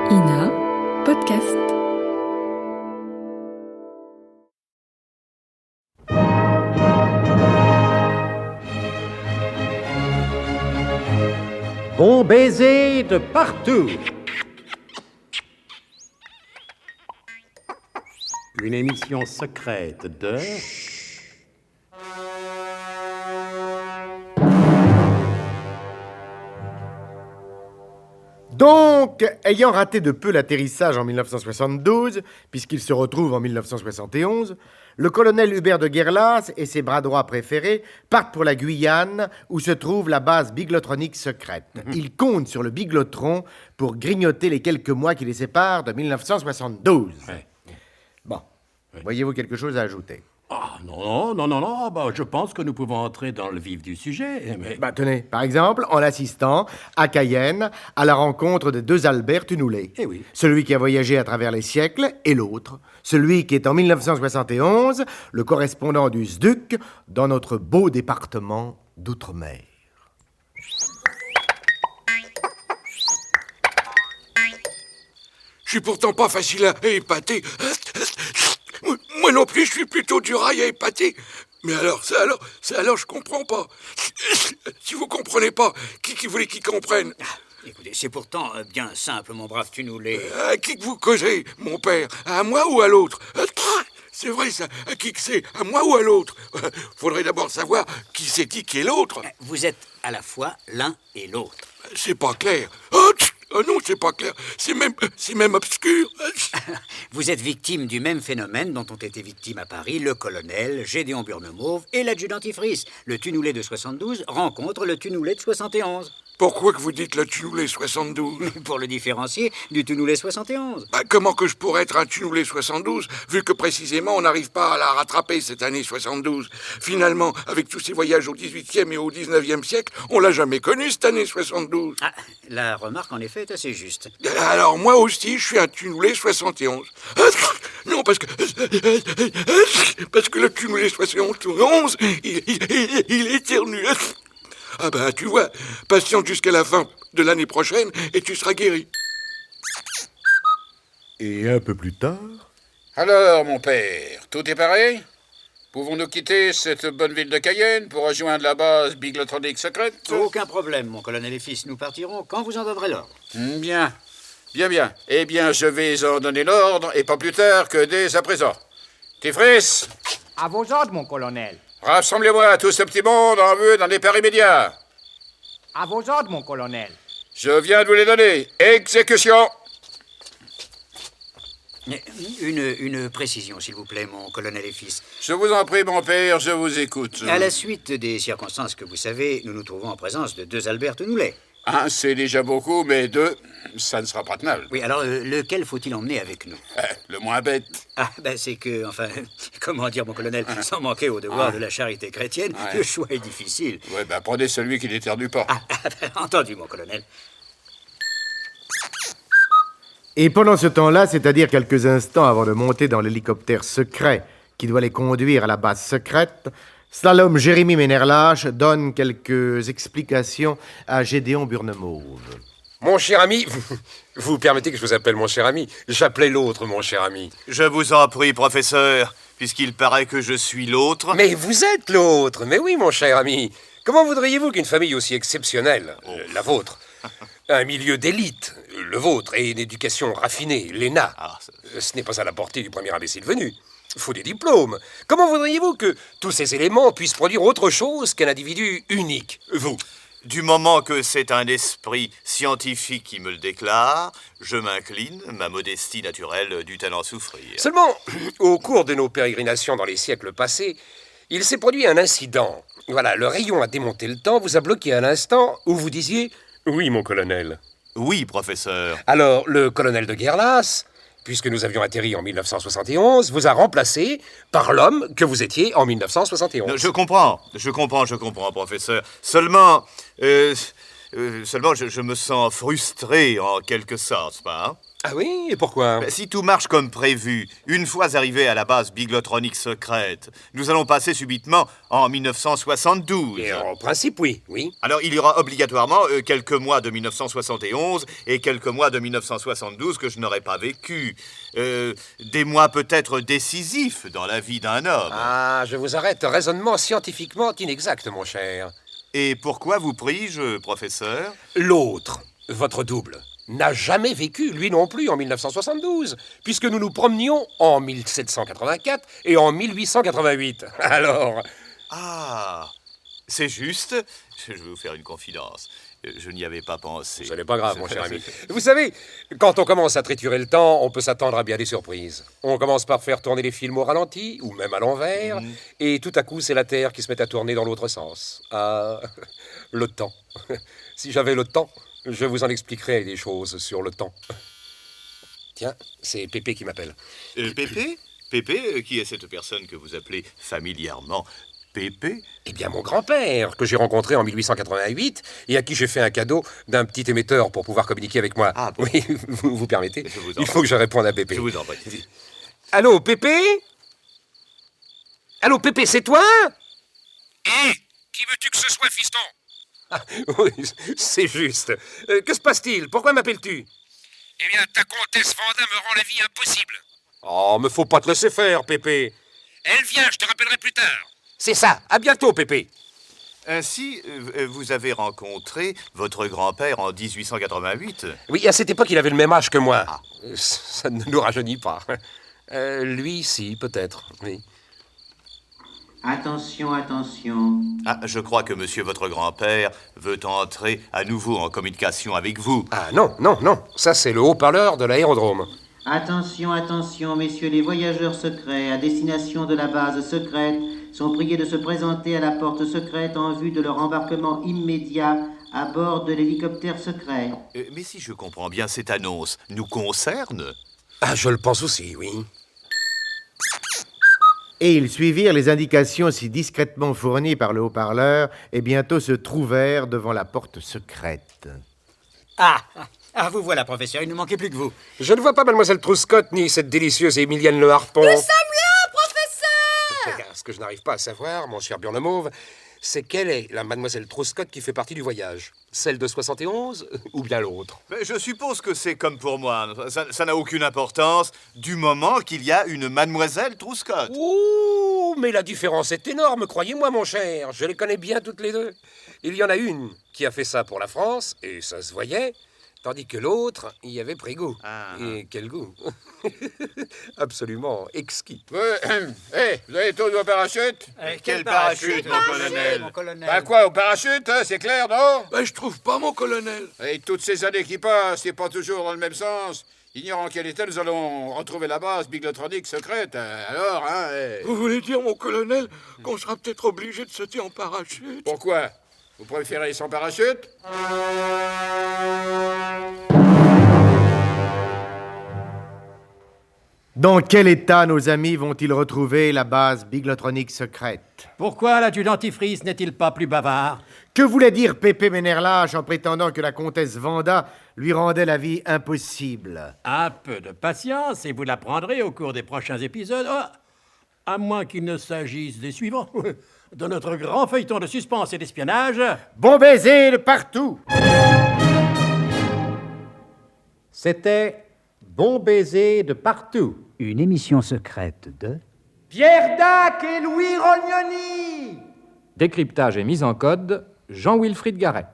INA Podcast. Bon baiser de partout. Une émission secrète de... Donc, ayant raté de peu l'atterrissage en 1972, puisqu'il se retrouve en 1971, le colonel Hubert de Guerlas et ses bras droits préférés partent pour la Guyane, où se trouve la base biglotronique secrète. Ils comptent sur le biglotron pour grignoter les quelques mois qui les séparent de 1972. Ouais. Bon, voyez-vous quelque chose à ajouter? Ah, non, je pense que nous pouvons entrer dans le vif du sujet, mais... Tenez, par exemple, en assistant à Cayenne à la rencontre de deux Albert Tunoulet. Eh oui. Celui qui a voyagé à travers les siècles et l'autre. Celui qui est en 1971 le correspondant du SDUC dans notre beau département d'outre-mer. Je suis pourtant pas facile à épater. Moi non plus, je suis plutôt dur à épater. Mais alors, je comprends pas. Si vous comprenez pas, qui voulait qu'ils comprennent? Écoutez, c'est pourtant bien simple, mon brave Tunoulet. À qui que vous causez, mon père? À moi ou à l'autre? C'est vrai ça, à qui que c'est? À moi ou à l'autre? Faudrait d'abord savoir qui c'est qui est l'autre. Vous êtes à la fois l'un et l'autre. C'est pas clair. Oh non, c'est pas clair. C'est même obscur. Vous êtes victime du même phénomène dont ont été victimes à Paris le colonel, Gédéon Burnemauve et l'adjudant Ifris. Le Tunoulet de 72 rencontre le Tunoulet de 71. Pourquoi que vous dites le Tunoulet 72? Pour le différencier du Tunoulet 71. Comment que je pourrais être un Tunoulet 72, vu que précisément on n'arrive pas à la rattraper cette année 72? Finalement, avec tous ces voyages au 18e et au 19e siècle, on l'a jamais connue cette année 72. Ah, la remarque en effet est assez juste. Alors moi aussi, je suis un Tunoulet 71. Non, parce que le Tunoulet 71, il éternue. Ah ben, tu vois, patiente jusqu'à la fin de l'année prochaine et tu seras guéri. Et un peu plus tard... Alors, mon père, tout est pareil? Pouvons-nous quitter cette bonne ville de Cayenne pour rejoindre la base biglotronique secrète? Aucun problème, mon colonel et fils. Nous partirons quand vous en donnerez l'ordre. Bien. Eh bien, je vais en donner l'ordre, et pas plus tard que dès à présent. Tifris, À vos ordres, mon colonel. rassemblez-moi tout ce petit monde en vue d'un départ immédiat. À vos ordres, mon colonel. Je viens de vous les donner. Exécution! Une précision, s'il vous plaît, mon colonel et fils. Je vous en prie, mon père, je vous écoute. À la suite des circonstances que vous savez, nous nous trouvons en présence de deux Albert Tunoulet. Un, c'est déjà beaucoup, mais deux, ça ne sera pas tenable. Oui, alors lequel faut-il emmener avec nous? Le moins bête. Ah, c'est que, enfin, comment dire, mon colonel, sans manquer au devoir de la charité chrétienne, le choix est difficile. Ouais, prenez celui qui n'éternue pas. Entendu, mon colonel. Et pendant ce temps-là, c'est-à-dire quelques instants avant de monter dans l'hélicoptère secret qui doit les conduire à la base secrète, Slalom Jérémy Ménerlache donne quelques explications à Gédéon Burnemauve. Mon cher ami, vous permettez que je vous appelle mon cher ami? J'appelais l'autre mon cher ami. Je vous en prie, professeur, puisqu'il paraît que je suis l'autre. Mais vous êtes l'autre, mais oui mon cher ami. Comment voudriez-vous qu'une famille aussi exceptionnelle, la vôtre, un milieu d'élite, le vôtre, et une éducation raffinée, l'ENA, ce n'est pas à la portée du premier imbécile venu. Il faut des diplômes. Comment voudriez-vous que tous ces éléments puissent produire autre chose qu'un individu unique, vous? Du moment que c'est un esprit scientifique qui me le déclare, je m'incline, ma modestie naturelle dut en souffrir. Seulement, au cours de nos pérégrinations dans les siècles passés, il s'est produit un incident. Voilà, le rayon a démonté le temps, vous a bloqué à l'instant où vous disiez « Oui, mon colonel ». Oui, professeur. Alors, le colonel de Guerlas, puisque nous avions atterri en 1971, vous a remplacé par l'homme que vous étiez en 1971. Je comprends, professeur. Seulement, je me sens frustré en quelque sorte, pas? Ah oui, et pourquoi? Si tout marche comme prévu, une fois arrivé à la base biglotronique secrète, nous allons passer subitement en 1972. Et en principe, oui, oui. Alors il y aura obligatoirement quelques mois de 1971 et quelques mois de 1972 que je n'aurai pas vécu. Des mois peut-être décisifs dans la vie d'un homme. Ah, je vous arrête. Raisonnement scientifiquement inexact, mon cher. Et pourquoi vous prie-je, professeur? L'autre, votre double, n'a jamais vécu, lui non plus, en 1972, puisque nous nous promenions en 1784 et en 1888. Alors... Ah, c'est juste. Je vais vous faire une confidence. Je n'y avais pas pensé. Ce n'est pas grave, mon cher ami. Vous savez, quand on commence à triturer le temps, on peut s'attendre à bien des surprises. On commence par faire tourner les films au ralenti, ou même à l'envers, et tout à coup, c'est la Terre qui se met à tourner dans l'autre sens. Ah, le temps. Si j'avais le temps, je vous en expliquerais des choses sur le temps. Tiens, c'est Pépé qui m'appelle. Pépé? Pépé, qui est cette personne que vous appelez familièrement Pépé? Eh bien, mon grand-père, que j'ai rencontré en 1888 et à qui j'ai fait un cadeau d'un petit émetteur pour pouvoir communiquer avec moi. Ah, bon. Oui, vous permettez? vous en Il faut que je réponde à Pépé. Je vous en prie. Allô, Pépé? Allô, Pépé, c'est toi? Hé, qui veux-tu que ce soit, fiston? Ah, oui, c'est juste. Que se passe-t-il? Pourquoi m'appelles-tu? Eh bien, ta comtesse Vanda me rend la vie impossible. Oh, mais faut pas te laisser faire, Pépé. Elle vient, je te rappellerai plus tard. C'est ça. À bientôt, Pépé. Ainsi, vous avez rencontré votre grand-père en 1888? Oui, à cette époque, il avait le même âge que moi. Ça ne nous rajeunit pas. Lui, si, peut-être, oui. Attention, attention. Ah, je crois que monsieur votre grand-père veut entrer à nouveau en communication avec vous. Ah non, non, non. Ça, c'est le haut-parleur de l'aérodrome. Attention, attention, messieurs les voyageurs secrets à destination de la base secrète sont priés de se présenter à la porte secrète en vue de leur embarquement immédiat à bord de l'hélicoptère secret. Mais si je comprends bien, cette annonce nous concerne? Ah, je le pense aussi, oui. Et ils suivirent les indications si discrètement fournies par le haut-parleur et bientôt se trouvèrent devant la porte secrète. Ah, vous voilà, professeur, il ne manquait plus que vous. Je ne vois pas Mademoiselle Trouscotte ni cette délicieuse Émilienne Le Harpon. Nous sommes là, professeur! Ce que je n'arrive pas à savoir, mon cher Burnemauve, c'est quelle est la Mademoiselle Trouscotte qui fait partie du voyage? Celle de 71 ou bien l'autre? Je suppose que c'est comme pour moi. Ça n'a aucune importance du moment qu'il y a une Mademoiselle Trouscotte. Ouh, mais la différence est énorme, croyez-moi, mon cher. Je les connais bien toutes les deux. Il y en a une qui a fait ça pour la France, et ça se voyait, tandis que l'autre y avait pris goût. Et quel goût! Absolument exquis. Hé, vous avez tout au parachute? Quel parachute, mon colonel? Bah quoi, au parachute, hein, c'est clair, non? Je trouve pas, mon colonel. Et toutes ces années qui passent, c'est pas toujours dans le même sens. Ignorant en quel état nous allons retrouver la base biglotronique secrète. Alors, hein... Vous voulez dire, mon colonel, qu'on sera peut-être obligé de sauter en parachute? Pourquoi? Vous préférez sans parachute? Dans quel état nos amis vont-ils retrouver la base biglotronique secrète? Pourquoi l'adjudant-dentifrice n'est-il pas plus bavard? Que voulait dire Pépé Ménerlage en prétendant que la comtesse Vanda lui rendait la vie impossible? Un peu de patience et vous l'apprendrez au cours des prochains épisodes. Oh, à moins qu'il ne s'agisse des suivants. De notre grand feuilleton de suspense et d'espionnage. Bon baiser de partout! C'était Bon baiser de partout. Une émission secrète de... Pierre Dac et Louis Rognoni. Décryptage et mise en code, Jean-Wilfried Garret.